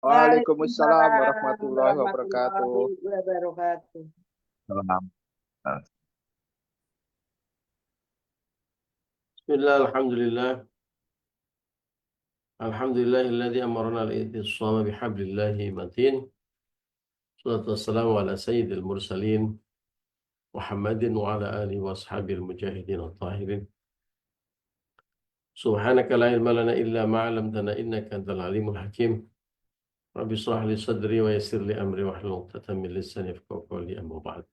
Waalaikumsalam Waalaikumsalam warahmatullahi warahmatullahi wabarakatuh. wabarakatuh. Salam. Bismillah, alhamdulillah. Alhamdulillahilladzi amarna al-i'tisama bihablillahi matin. Salatu wassalamu ala sayyidil mursalin Muhammadin wa ala alihi wa ashabil mujahidin at-tahirin. Subhanaka la ilma lana illa ma 'allamtana innaka antal alimul hakim. Rabbi shrah li sadri wa yassir li amri wahlul 'uqdatam min lisani yafqahu qawli amma ba'd.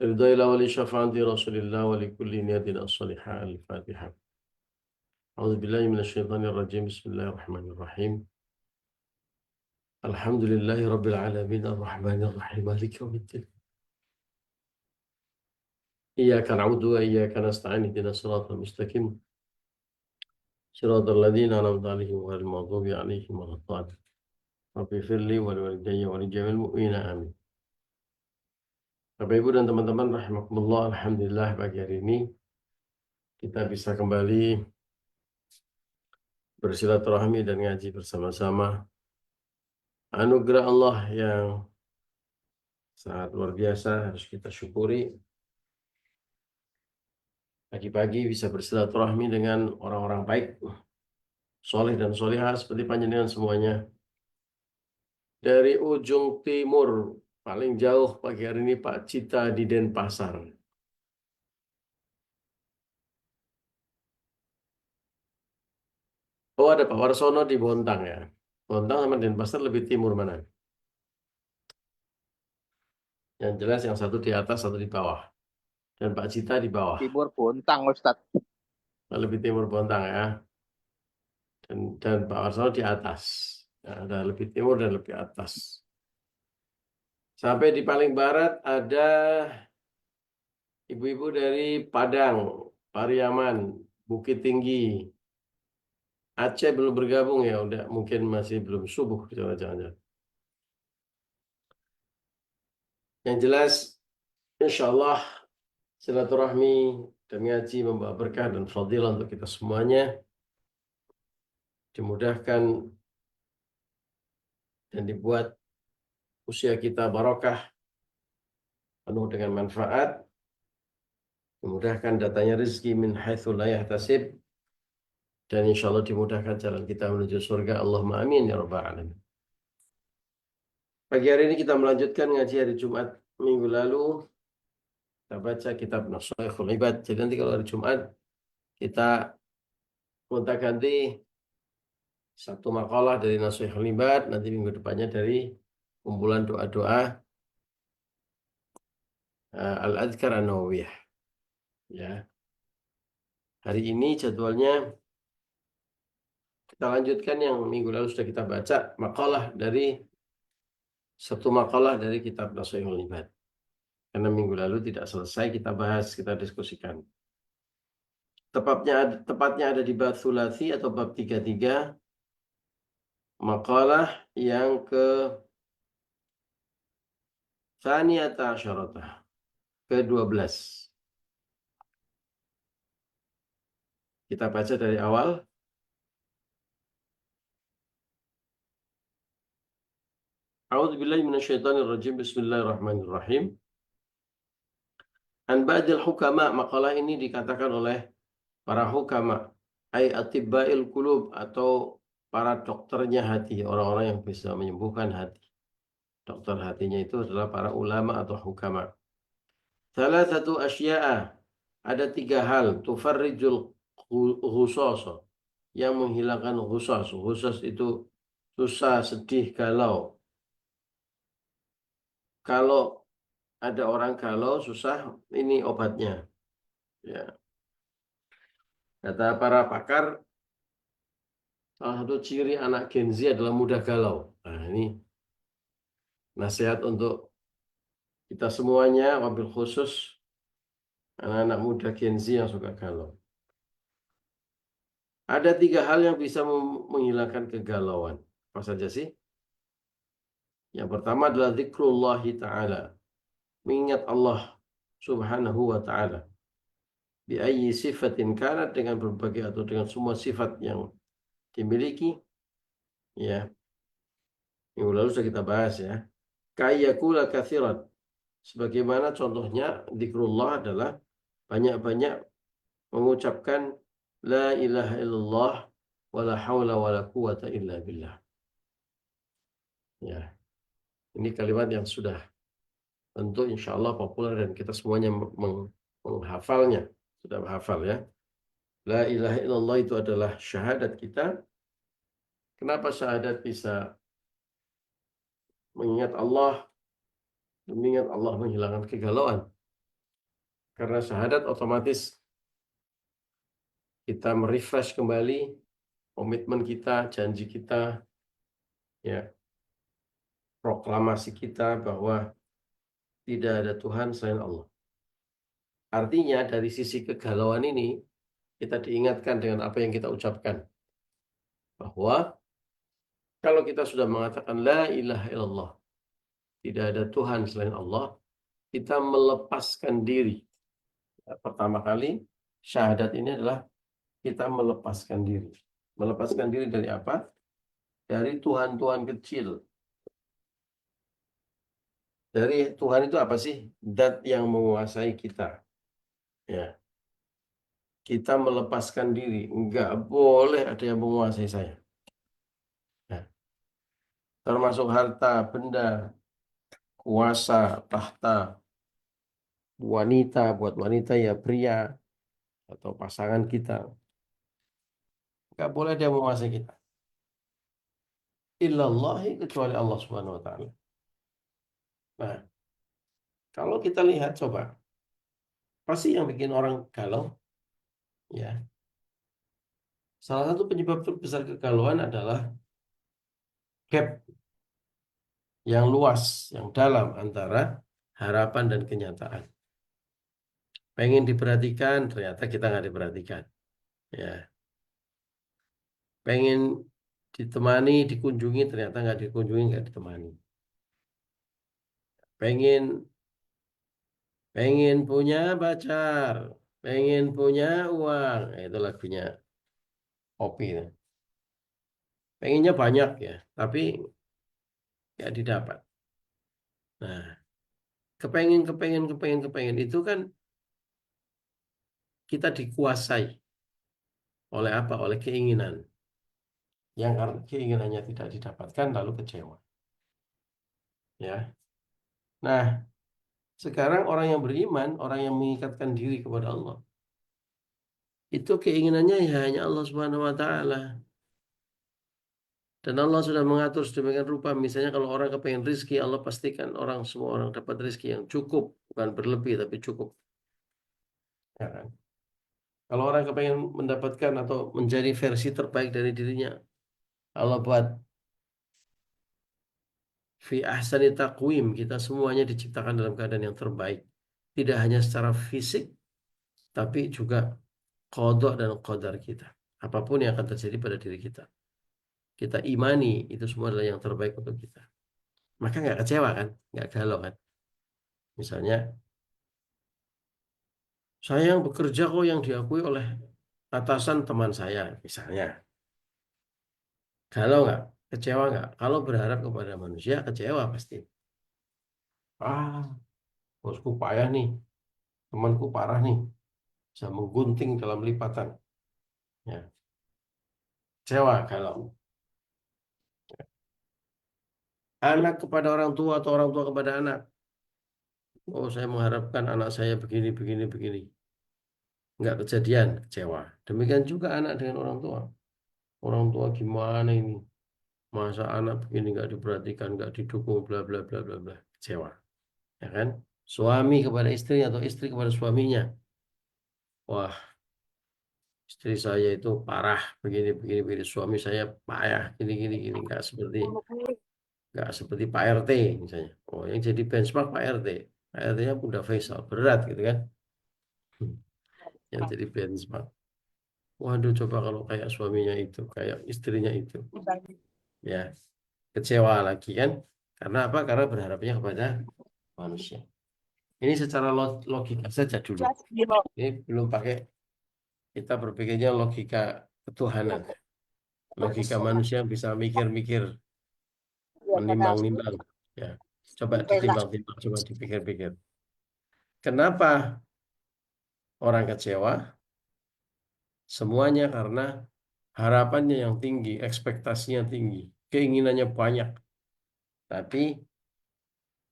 Ridha wa li syafa'ati Rasulillah wa li kulli niyatin as-salihah al-Fatihah. A'udzu billahi minasyaitonir rajim. Bismillahirrahmanirrahim. Alhamdulillahi Rabbil Alamin Ar-Rahmanir Rahim Maliki Yawmiddin Iyyaka na'budu wa iyyaka nasta'in ihdinas siratal mustaqim Siratal ladzina an'amta 'alaihim ghairil maghdubi 'alaihim waladdallin Rabbi firli wa liwalidayya wa li jami'il mu'minina amin. Bapak Ibu dan teman-teman rahimakumullah, alhamdulillah pagi hari ini kita bisa kembali bersilaturahmi dan ngaji bersama-sama. Anugerah Allah yang sangat luar biasa harus kita syukuri. Pagi-pagi bisa bersilaturahmi dengan orang-orang baik, soleh dan solehah seperti panjenengan semuanya. Dari ujung timur, paling jauh pagi hari ini Pak Cita di Denpasar. Oh ada Pak Warsono di Bontang ya. Bontang sama Denpasar lebih timur mana? Yang jelas yang satu di atas, satu di bawah. Dan Pak Cita di bawah. Timur Bontang, Ustadz. Lebih timur Bontang ya. Dan Pak Warsono di atas. Ya, ada lebih timur dan lebih atas. Sampai di paling barat ada ibu-ibu dari Padang, Pariaman, Bukit Tinggi. Aceh belum bergabung ya, udah mungkin masih belum subuh, jangan-jangan. Yang jelas, insya Allah silaturahmi dan ngaji membawa berkah dan fadilah untuk kita semuanya. Dimudahkan dan dibuat usia kita barokah, penuh dengan manfaat. Dimudahkan datanya rezeki min haitsu la yahtasib. Dan insya Allah dimudahkan jalan kita menuju surga. Allahumma amin ya rabbal alamin. Pagi hari ini kita melanjutkan ngaji hari Jumat minggu lalu. Kita baca kitab Nashaikhul Ibad. Jadi nanti kalau hari Jumat kita gonta-ganti satu makalah dari Nashaikhul Ibad. Nanti minggu depannya dari kumpulan doa-doa Al-Adhkar An-Nawawiyah. Ya. Hari ini jadwalnya kita lanjutkan yang minggu lalu sudah kita baca satu makalah dari kitab Nashaikhul Ibad. Karena minggu lalu tidak selesai kita bahas, kita diskusikan. Tepatnya ada di bab sulasi atau bab 33, makalah yang ke Tsaniyata Asyaratah, ke-12. Kita baca dari awal. A'udzubillahi minasyaitonirrajim. Bismillahirrahmanirrahim. An ba'dil hukama, makalah ini dikatakan oleh para hukama, ay atibba'il qulub, atau para dokternya hati, orang-orang yang bisa menyembuhkan hati. Dokter hatinya itu adalah para ulama atau hukama. Salah satu asya'a, ada 3 hal, tufarrijul ghusas, yang menghilangkan ghusas. Ghusas itu susah, sedih, galau. Kalau ada orang galau, susah, ini obatnya. Ya. Kata para pakar, salah satu ciri anak Gen Z adalah mudah galau. Nah, ini nasihat untuk kita semuanya, wabil khusus anak-anak muda Gen Z yang suka galau. Ada 3 hal yang bisa menghilangkan kegalauan. Apa saja sih? Yang pertama adalah zikrullahi ta'ala. Mengingat Allah subhanahu wa ta'ala. Bi'ayyi sifatin kanat, dengan berbagai atau dengan semua sifat yang dimiliki. Ya. Minggu lalu sudah kita bahas ya. Kayyakula kathiran. Sebagaimana contohnya zikrullah adalah banyak-banyak mengucapkan la ilaha illallah wala haula wala quwata illa billah. Ya, ini kalimat yang sudah tentu insya Allah populer dan kita semuanya menghafalnya, sudah menghafal ya. La ilaha illallah itu adalah syahadat kita. Kenapa syahadat bisa mengingat Allah, mengingat Allah menghilangkan kegalauan? Karena syahadat otomatis kita merefresh kembali komitmen kita, janji kita, ya, proklamasi kita bahwa tidak ada Tuhan selain Allah. Artinya dari sisi kegalauan ini kita diingatkan dengan apa yang kita ucapkan. Bahwa kalau kita sudah mengatakan la ilaha illallah, tidak ada Tuhan selain Allah, kita melepaskan diri. Pertama kali syahadat ini adalah kita melepaskan diri. Melepaskan diri dari apa? Dari Tuhan-Tuhan kecil. Dari Tuhan itu apa sih? Dat yang menguasai kita. Ya. Kita melepaskan diri. Enggak boleh ada yang menguasai saya. Ya. Termasuk harta, benda, kuasa, tahta, wanita, buat wanita ya pria, atau pasangan kita. Enggak boleh ada yang menguasai kita. Illallahi, kecuali Allah Subhanahu wa ta'ala. Nah, kalau kita lihat coba, pasti yang bikin orang galau, ya. Salah satu penyebab terbesar kegalauan adalah gap yang luas, yang dalam antara harapan dan kenyataan. Pengen diperhatikan, ternyata kita nggak diperhatikan. Ya. Pengen ditemani, dikunjungi, ternyata nggak dikunjungi, nggak ditemani. Pengen punya pacar, pengen punya uang, itu lagunya Opi. Pengennya banyak ya, tapi nggak didapat. Nah, kepengen itu kan kita dikuasai oleh apa? Oleh keinginan. Yang karena keinginannya tidak didapatkan lalu kecewa. Ya. Nah, sekarang orang yang beriman, orang yang mengikatkan diri kepada Allah, itu keinginannya ya hanya Allah Subhanahu wa taala. Dan Allah sudah mengatur sedemikian rupa. Misalnya kalau orang kepengen rizki, Allah pastikan semua orang dapat rizki yang cukup, bukan berlebih tapi cukup. Ya kan? Kalau orang kepengen mendapatkan atau menjadi versi terbaik dari dirinya, Allah buat fi ahsani taqwim, kita semuanya diciptakan dalam keadaan yang terbaik. Tidak hanya secara fisik, tapi juga qada dan qadar kita. Apapun yang akan terjadi pada diri kita. Kita imani itu semua adalah yang terbaik untuk kita. Maka nggak kecewa kan? Nggak galau kan? Misalnya, saya yang bekerja kok yang diakui oleh atasan teman saya, misalnya. Galau nggak? Kecewa nggak? Kalau berharap kepada manusia, kecewa pasti. Ah, bosku payah nih, temanku parah nih, bisa menggunting dalam lipatan. Ya, kecewa galau. Anak kepada orang tua atau orang tua kepada anak. Oh, saya mengharapkan anak saya begini, begini, begini. Nggak kejadian, kecewa. Demikian juga anak dengan orang tua. Orang tua gimana ini? Masa anak begini nggak diperhatikan, nggak didukung, bla bla bla bla bla. Kecewa, ya kan? Suami kepada istri atau istri kepada suaminya. Wah, istri saya itu parah, begini begini begini. Suami saya payah, gini gini gini. Nggak seperti Pak RT misalnya. Oh, yang jadi benchmark Pak RT. Pak RT-nya udah Faisal, berat gitu kan? Yang jadi benchmark. Waduh, coba kalau kayak suaminya itu, kayak istrinya itu, ya kecewa lagi kan? Karena apa? Karena berharapnya kepada manusia. Ini secara logika saja dulu. Ini belum pakai kita berpikirnya logika ketuhanan. Logika manusia bisa mikir-mikir. menimbang-nimbang. Ya, coba ditimbang-timbang, coba dipikir-pikir. Kenapa orang kecewa? Semuanya karena harapannya yang tinggi, ekspektasinya tinggi, keinginannya banyak, tapi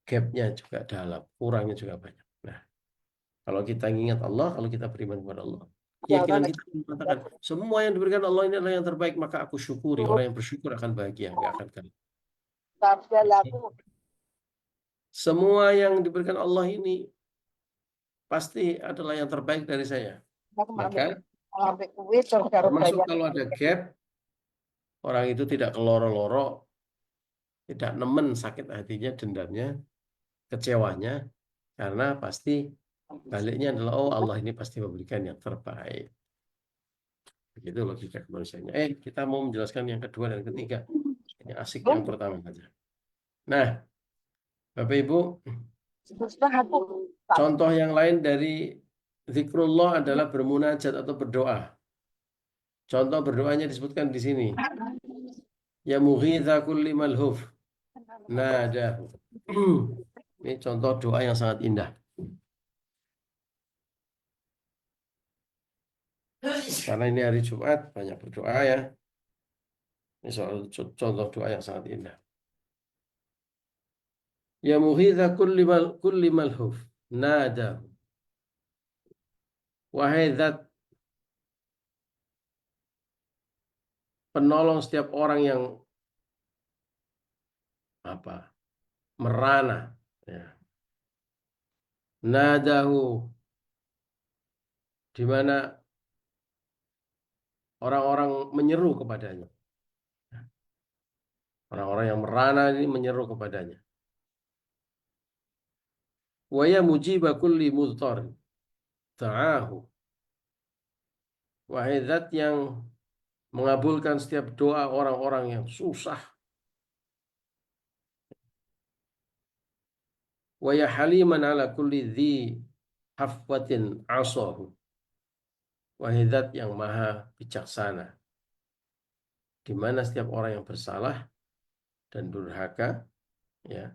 gapnya juga dalam, kurangnya juga banyak. Nah, kalau kita ingat Allah, kalau kita beriman kepada Allah, keyakinan kita mengatakan semua yang diberikan Allah ini adalah yang terbaik, maka aku syukuri. Orang yang bersyukur akan bahagia, nggak akan kalah. Semua yang diberikan Allah ini pasti adalah yang terbaik dari saya. Maka termasuk kalau ada gap, orang itu tidak keloro-loro, tidak nemen sakit hatinya, dendamnya, kecewanya, karena pasti baliknya adalah oh Allah ini pasti memberikan yang terbaik. Begitu logika kemanusiaannya. Kita mau menjelaskan yang kedua dan ketiga. Ini asik yang pertama saja. Nah, Bapak Ibu, contoh yang lain dari zikrullah adalah bermunajat atau berdoa. Contoh berdoanya disebutkan di sini. Ya mughitha kulli malhuf. Nada. Ini contoh doa yang sangat indah. Karena ini hari Jumat, banyak berdoa ya. Ini soal contoh doa yang sangat indah. Ya mughitha kulli malhuf. Nada. Wahai zat penolong setiap orang yang merana, ya. Nadahu, di mana orang-orang menyeru kepadanya. Orang-orang yang merana ini menyeru kepadanya. Wa ya mujiba kulli mudhtar ta'ahu. Wahai zat yang mengabulkan setiap doa orang-orang yang susah. Wa ya haliman ala kulli dhi hafwatin asahu. Wahai zat yang maha bijaksana, di mana setiap orang yang bersalah dan durhaka, ya.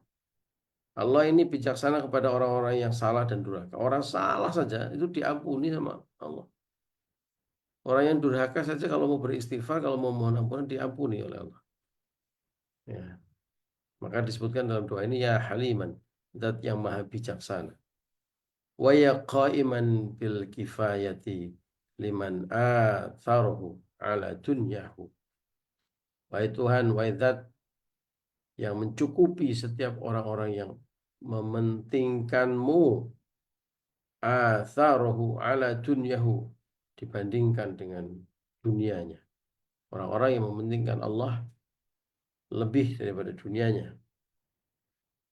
Allah ini bijaksana kepada orang-orang yang salah dan durhaka. Orang salah saja itu diampuni sama Allah. Orang yang durhaka saja kalau mau beristighfar, kalau mau mohon ampunan diampuni oleh Allah. Ya. Maka disebutkan dalam doa ini ya haliman, zat yang maha bijaksana. Wa ya qaiman bil kifayati liman atharuhu ala dunyahu. Wahai Tuhan, wahai zat yang mencukupi setiap orang-orang yang mementingkanmu atharuhu ala dunyahu, dibandingkan dengan dunianya. Orang-orang yang mementingkan Allah lebih daripada dunianya.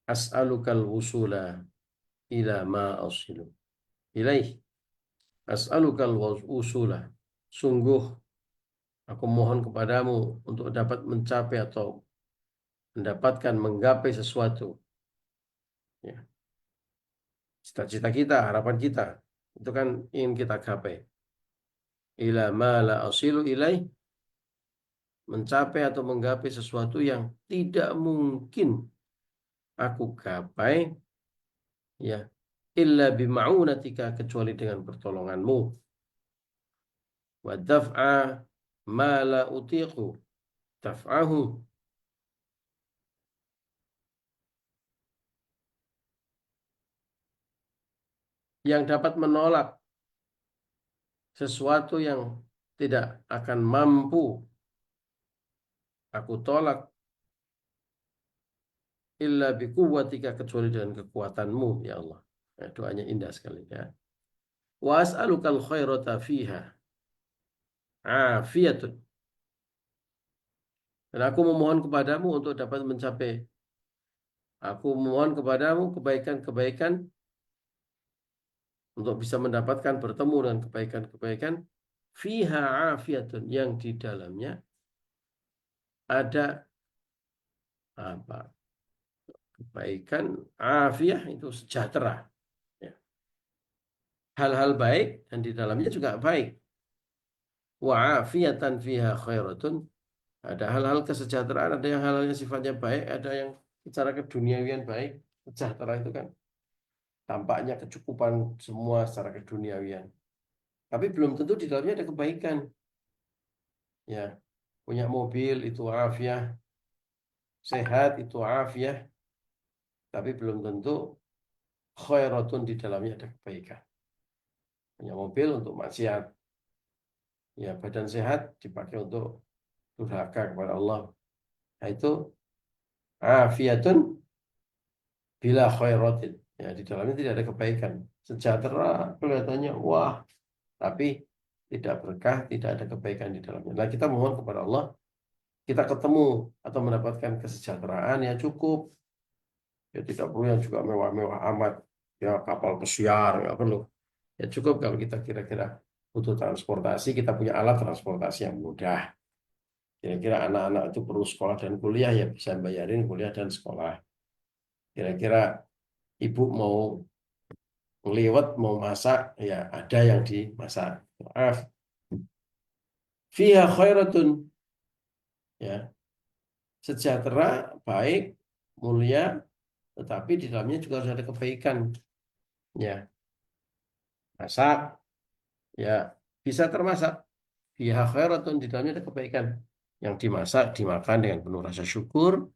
As'alukal wusula ila ma asilu ilaih. As'alukal wusula. Sungguh aku mohon kepadamu untuk dapat mencapai atau mendapatkan, menggapai sesuatu. Ya. Cita-cita kita, harapan kita, itu kan ingin kita gapai. Ila ma la asilu ilaih, mencapai atau menggapai sesuatu yang tidak mungkin aku gapai, ya, illa bima'unatika, kecuali dengan pertolonganmu. Wa daf'a ma la utiqu daf'ahu, yang dapat menolak sesuatu yang tidak akan mampu aku tolak, illa biquwwatika, kecuali dengan kekuatanmu ya Allah. Ya, doanya indah sekali ya. Wa as'alukal khairata fiha afiyatun. Dan aku memohon kepadamu untuk dapat mencapai, aku memohon kepadamu kebaikan-kebaikan, untuk bisa mendapatkan, bertemu dengan kebaikan-kebaikan, fiha afiyatun, yang di dalamnya ada kebaikan, afiyah itu sejahtera, ya. Hal-hal baik dan di dalamnya juga baik. Wa afiyatan fiha khairatun, Ada hal-hal kesejahteraan, ada yang hal-hal yang sifatnya baik, ada yang secara keduniawian baik. Sejahtera itu kan tampaknya kecukupan semua secara keduniawian. Tapi belum tentu di dalamnya ada kebaikan. Ya, punya mobil itu afiah, sehat itu afiah, tapi belum tentu khairatun di dalamnya ada kebaikan. Punya mobil untuk maksiat, ya badan sehat dipakai untuk durhaka kepada Allah. Nah, itu afiatun bila khairatin. Ya, di dalamnya tidak ada kebaikan. Sejahtera kelihatannya wah, tapi tidak berkah, tidak ada kebaikan di dalamnya. Nah, kita mohon kepada Allah, kita ketemu atau mendapatkan kesejahteraan ya cukup. Ya tidak perlu yang juga mewah-mewah amat. Ya kapal pesiar, nggak perlu. Ya cukup kalau kita kira-kira butuh transportasi, kita punya alat transportasi yang mudah. Kira-kira anak-anak itu perlu sekolah dan kuliah, ya bisa bayarin kuliah dan sekolah. Kira-kira ibu mau liwet, mau masak, ya ada yang dimasak. Maaf. Fiha khairatun, ya sejahtera, baik, mulia, tetapi di dalamnya juga harus ada kebaikan. Ya, masak, ya bisa termasak. Fiha khairatun, di dalamnya ada kebaikan. Yang dimasak, dimakan dengan penuh rasa syukur,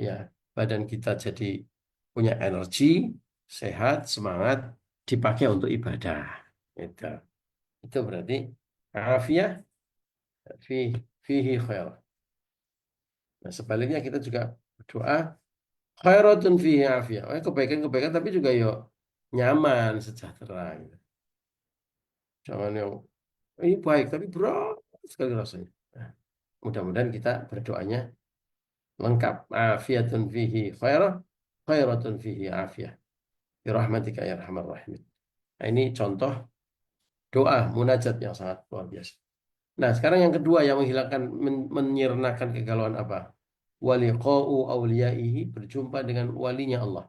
ya badan kita jadi punya energi, sehat, semangat, dipakai untuk ibadah. Itu, itu berarti afiah fi fihi khair. Nah, sebaliknya kita juga berdoa khairatun fihi afiah. Kebaikan-kebaikan tapi juga yuk nyaman, sejahtera gitu. Jangan yang ini baik tapi berat sekali rasanya. Nah, mudah-mudahan kita berdoanya lengkap. Afiatun fihi khairah, khairatun fihi afiah. Birahmatika ya arhamar rahimin. Nah, ini contoh doa munajat yang sangat luar biasa. Nah, sekarang yang kedua yang menghilangkan menyirnakan kegalauan apa? Waliqa'u awliyaihi, berjumpa dengan walinya Allah.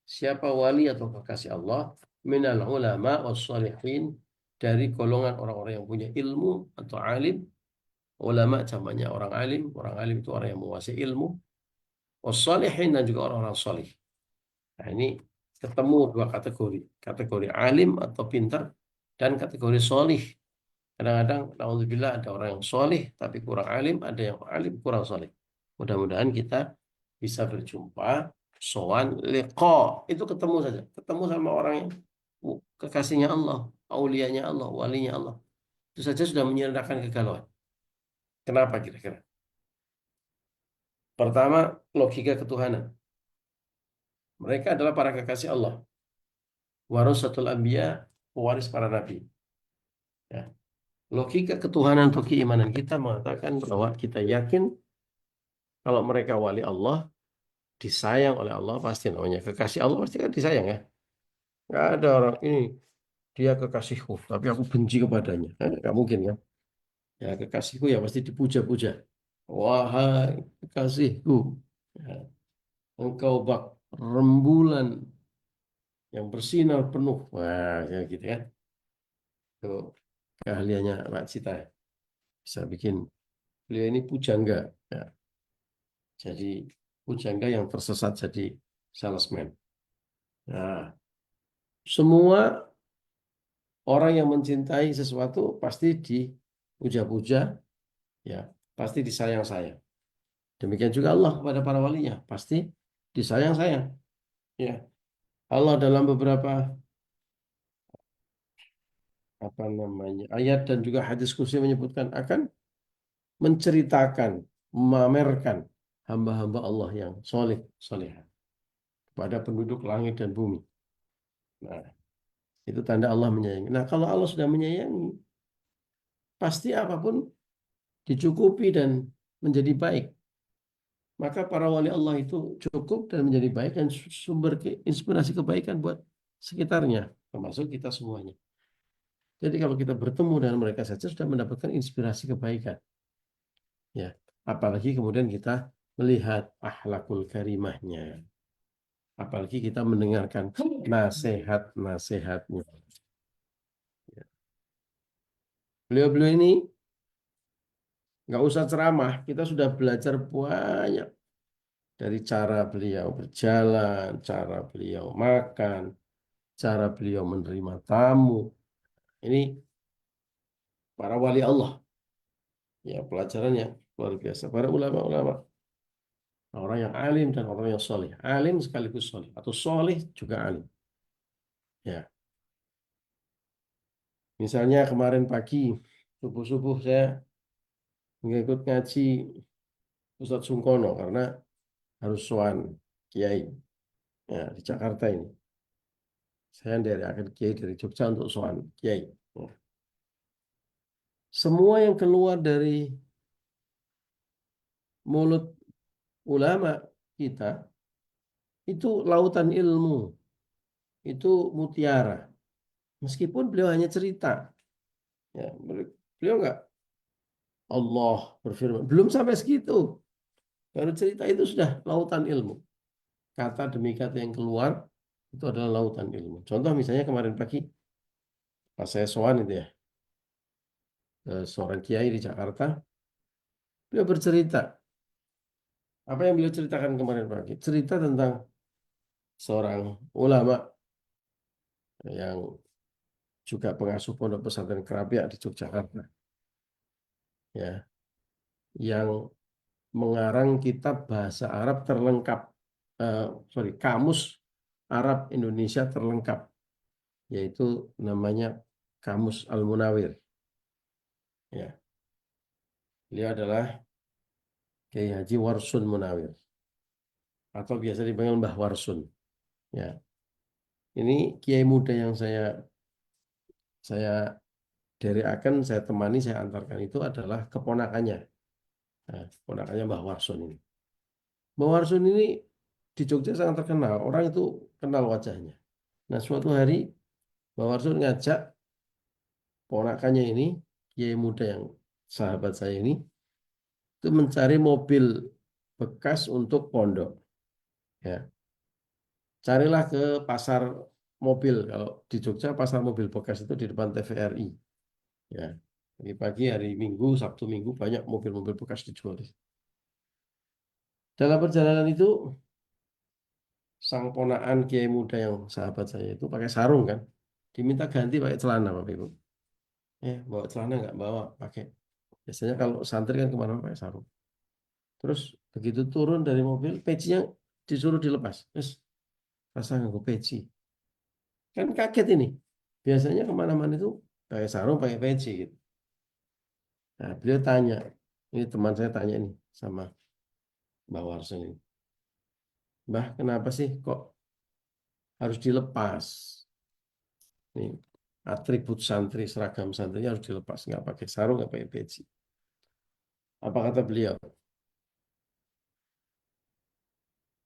Siapa wali atau kekasih Allah? Minal ulama was salihin, dari golongan orang-orang yang punya ilmu atau alim. Ulama jamaknya orang alim itu orang yang menguasai ilmu. Was salihin, dan juga orang-orang salih. Nah, ini ketemu dua kategori. Kategori alim atau pintar dan kategori solih. Kadang-kadang, alhamdulillah, ada orang yang solih tapi kurang alim, ada yang alim kurang solih. Mudah-mudahan kita bisa berjumpa, sowan, liqa. Itu ketemu saja. Ketemu sama orang yang kekasihnya Allah, aulianya Allah, walinya Allah. Itu saja sudah menyerahkan kegalauan. Kenapa kira-kira? Pertama, logika ketuhanan. Mereka adalah para kekasih Allah. Warasatul anbiya, pewaris para nabi. Ya. Logika ketuhanan atau keimanan kita mengatakan bahwa kita yakin kalau mereka wali Allah, disayang oleh Allah, pasti namanya kekasih Allah, pasti kan disayang ya. Nggak ada orang ini dia kekasihku tapi aku benci kepadanya, nggak mungkin kan. Ya kekasihku ya pasti dipuja-puja. Wahai kekasihku, ya, engkau bak rembulan yang bersinar penuh. Wah ya gitu kan. Itu keahliannya Mbak Cita, bisa bikin beliau ini pujangga ya. Jadi pujangga yang tersesat jadi salesman. Nah, semua orang yang mencintai sesuatu pasti dipuja-puja, ya, pasti disayang-sayang. Demikian juga Allah kepada para walinya, pasti disayang-sayang. Ya, Allah dalam beberapa apa namanya ayat dan juga hadis kursi menyebutkan akan menceritakan, memamerkan hamba-hamba Allah yang soleh, solehah kepada penduduk langit dan bumi. Nah, itu tanda Allah menyayangi. Nah, kalau Allah sudah menyayangi, pasti apapun dicukupi dan menjadi baik. Maka para wali Allah itu cukup dan menjadi baik dan sumber inspirasi kebaikan buat sekitarnya, termasuk kita semuanya. Jadi kalau kita bertemu dengan mereka saja sudah mendapatkan inspirasi kebaikan. Ya, apalagi kemudian kita melihat akhlakul karimahnya. Apalagi kita mendengarkan nasihat-nasihatnya. Ya. Beliau-beliau ini Nggak usah ceramah, kita sudah belajar banyak dari cara beliau berjalan, cara beliau makan, cara beliau menerima tamu. Ini para wali Allah, ya pelajaran yang luar biasa. Para ulama-ulama, orang yang alim dan orang yang soleh. Alim sekaligus soleh, atau soleh juga alim. Ya, misalnya kemarin pagi, subuh-subuh saya mengikut ngaji Ustadz Sungkono karena harus sowan kiai ya, di Jakarta ini. Saya dari akhir kiai dari Jogja untuk sowan kiai. Ya. Semua yang keluar dari mulut ulama kita itu lautan ilmu, itu mutiara. Meskipun beliau hanya cerita, ya, beliau nggak Allah berfirman, belum sampai segitu. Baru cerita itu sudah lautan ilmu. Kata demi kata yang keluar itu adalah lautan ilmu. Contoh misalnya kemarin pagi pas saya sowan itu ya, seorang kiai di Jakarta, beliau bercerita. Apa yang beliau ceritakan kemarin pagi? Cerita tentang seorang ulama yang juga pengasuh pondok pesantren Kerapiak di Yogyakarta, ya, yang mengarang kitab bahasa Arab terlengkap, sorry, kamus Arab Indonesia terlengkap, yaitu namanya Kamus Al-Munawir. Ya, beliau adalah Kiai Haji Warsun Munawir atau biasa dipanggil Mbah Warsun. Ya, ini kiai muda yang saya dari akan saya temani, saya antarkan itu adalah keponakannya. Nah, keponakannya Mbah Warsun ini. Mbah Warsun ini di Jogja sangat terkenal, orang itu kenal wajahnya. Nah, suatu hari Mbah Warsun ngajak ponakannya ini, kiai muda yang sahabat saya ini, itu mencari mobil bekas untuk pondok. Ya, carilah ke pasar mobil. Kalau di Jogja pasar mobil bekas itu di depan TVRI. Ya, pagi-pagi hari Minggu, Sabtu Minggu banyak mobil-mobil bekas dijual. Dalam perjalanan itu, sang ponaan kiai muda yang sahabat saya itu pakai sarung kan, diminta ganti pakai celana Bapak Ibu. Bawa celana nggak bawa, pakai. Biasanya kalau santri kan kemana pakai sarung. Terus begitu turun dari mobil, pecinya disuruh dilepas. Terus rasa nggak peci. Kan kaget ini. Biasanya kemana-mana itu pakai sarung, pakai peci gitu. Nah, beliau tanya, ini teman saya tanya nih sama Mbak Warsen ini. Mbah, kenapa sih kok harus dilepas? Nih, atribut santri, seragam santri harus dilepas. Nggak pakai sarung, nggak pakai peci. Apa kata beliau?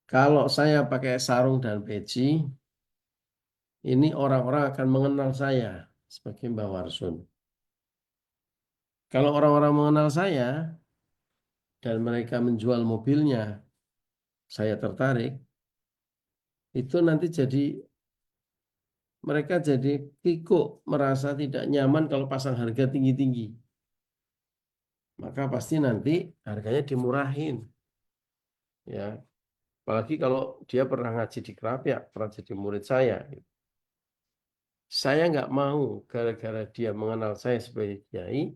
Kalau saya pakai sarung dan peci, ini orang-orang akan mengenal saya sebagai Mbah Warsun. Kalau orang-orang mengenal saya dan mereka menjual mobilnya, saya tertarik, itu nanti mereka jadi kikuk, merasa tidak nyaman kalau pasang harga tinggi-tinggi. Maka pasti nanti harganya dimurahin. Ya, apalagi kalau dia pernah ngaji di Kerapiak, pernah jadi murid saya. Saya nggak mau gara-gara dia mengenal saya sebagai kiai,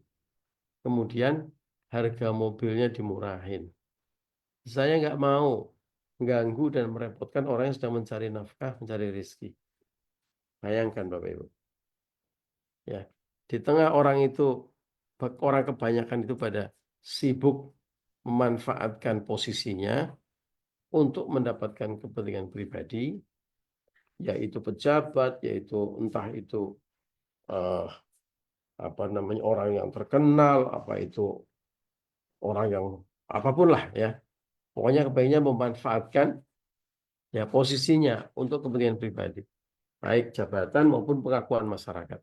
kemudian harga mobilnya dimurahin. Saya nggak mau mengganggu dan merepotkan orang yang sedang mencari nafkah, mencari rezeki. Bayangkan Bapak Ibu. Ya, di tengah orang kebanyakan itu pada sibuk memanfaatkan posisinya untuk mendapatkan kepentingan pribadi, yaitu pejabat, yaitu entah itu eh, apa namanya orang yang terkenal, apa itu orang yang apapun lah ya. Pokoknya kepentingannya memanfaatkan ya posisinya untuk kepentingan pribadi, baik jabatan maupun pengakuan masyarakat.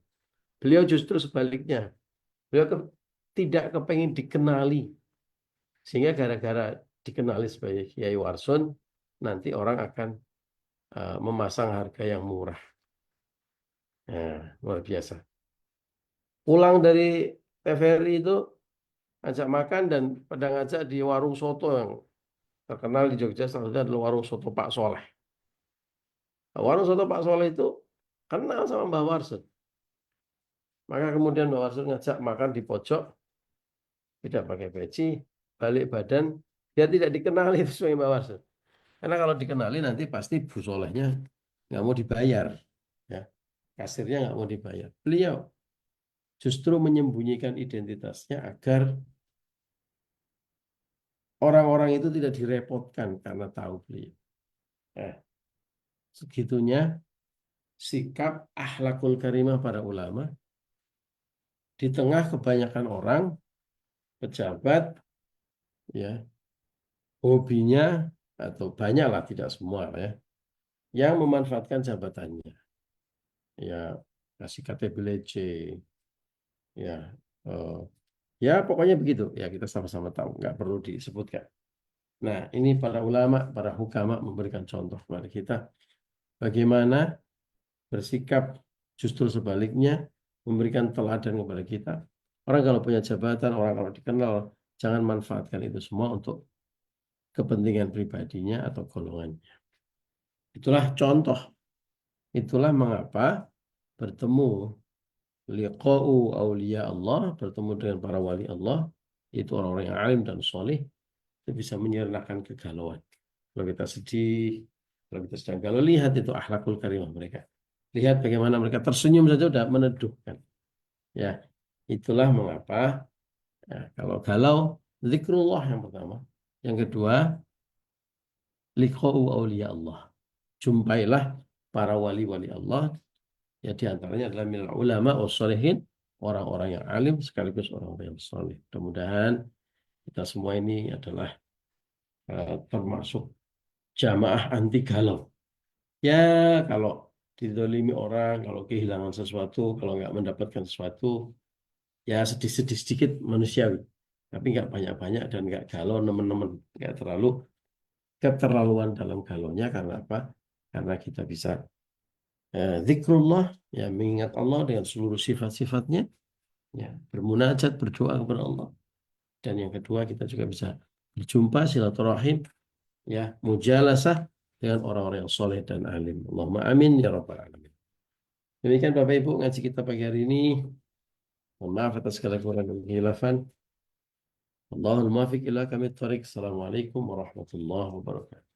Beliau justru sebaliknya, beliau tidak kepengen dikenali, sehingga gara-gara dikenali sebagai Kiai Warsun, nanti orang akan memasang harga yang murah. Luar biasa. Pulang dari TVRI itu, ajak makan dan pada ngajak di warung soto yang terkenal di Jogja, salah satunya adalah warung soto Pak Soleh. Nah, warung soto Pak Soleh itu kenal sama Mbah Warsun. Maka kemudian Mbah Warsun ngajak makan di pojok, tidak pakai peci, balik badan, dia tidak dikenali itu sebagai Mbah Warsun. Karena kalau dikenali nanti pasti Bu Solehnya nggak mau dibayar, ya. Kasirnya nggak mau dibayar. Beliau justru menyembunyikan identitasnya agar orang-orang itu tidak direpotkan karena tahu beliau. Nah, segitunya sikap akhlakul karimah para ulama di tengah kebanyakan orang, pejabat, ya, hobinya atau banyak lah, tidak semua lah ya, yang memanfaatkan jabatannya, ya, kasih KTP LC, ya, eh, ya pokoknya begitu, ya kita sama-sama tahu, nggak perlu disebutkan. Nah, ini para ulama, para hukama memberikan contoh kepada kita bagaimana bersikap justru sebaliknya, memberikan teladan kepada kita. Orang kalau punya jabatan, orang kalau dikenal, jangan manfaatkan itu semua untuk kepentingan pribadinya atau golongannya. Itulah contoh. Itulah mengapa bertemu liqa'u aulia Allah, bertemu dengan para wali Allah, itu orang-orang yang alim dan soleh, itu bisa menyernakan kegalauan. Kalau kita sedih, kalau kita sedang galau, lihat itu akhlakul karimah mereka. Lihat bagaimana mereka tersenyum saja sudah meneduhkan. Ya, itulah mengapa ya, kalau galau, zikrullah yang pertama. Yang kedua, liqa'u aulia Allah. Jumpailah para wali-wali Allah. Ya, di antaranya adalah minal ulama wassalihin, orang-orang yang alim sekaligus orang-orang yang saleh. Mudah-mudahan kita semua ini adalah termasuk jamaah anti galau. Ya, kalau didolimi orang, kalau kehilangan sesuatu, kalau nggak mendapatkan sesuatu, ya sedih-sedih sedikit manusiawi. Tapi nggak banyak-banyak dan nggak galau nemen-nemen. Nggak terlalu keterlaluan dalam galaunya. Karena apa? Karena kita bisa zikrullah, ya, mengingat Allah dengan seluruh sifat-sifatnya, ya, bermunajat, berdoa kepada Allah. Dan yang kedua, kita juga bisa berjumpa silaturahim, ya, mujalasah dengan orang-orang yang soleh dan alim. Allahumma amin ya rabbal alamin. Demikian Bapak Ibu ngaji kita pagi hari ini. Mohon maaf atas segala kekurangan dan kehilafan. Allahul muwaffiq ila kamit thoriq. Assalamualaikum warahmatullahi wabarakatuh.